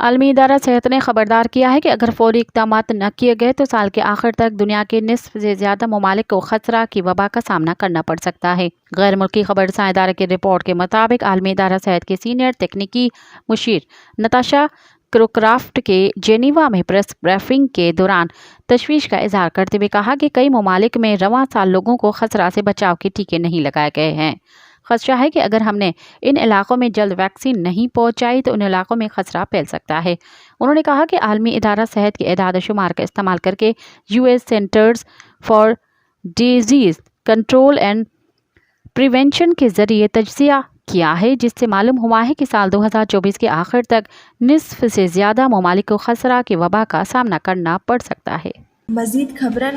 عالمی ادارہ صحت نے خبردار کیا ہے کہ اگر فوری اقدامات نہ کیے گئے تو سال کے آخر تک دنیا کے نصف سے زیادہ ممالک کو خطرہ کی وبا کا سامنا کرنا پڑ سکتا ہے۔ غیر ملکی خبر رساں ادارے کی رپورٹ کے مطابق عالمی ادارہ صحت کی سینئر تکنیکی مشیر نتاشا کروکرافٹ کے جنیوا میں پریس بریفنگ کے دوران تشویش کا اظہار کرتے ہوئے کہا کہ کئی ممالک میں رواں سال لوگوں کو خطرہ سے بچاؤ کے ٹیکے نہیں لگائے گئے ہیں۔ خدشہ ہے کہ اگر ہم نے ان علاقوں میں جلد ویکسین نہیں پہنچائی تو ان علاقوں میں خطرہ پھیل سکتا ہے۔ انہوں نے کہا کہ عالمی ادارہ صحت کے اعداد و شمار کا استعمال کر کے US centres for disease control and prevention کے ذریعے تجزیہ کیا ہے، جس سے معلوم ہوا ہے کہ سال 2024 کے آخر تک نصف سے زیادہ ممالک کو خطرہ کی وبا کا سامنا کرنا پڑ سکتا ہے۔ مزید خبرن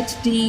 HD।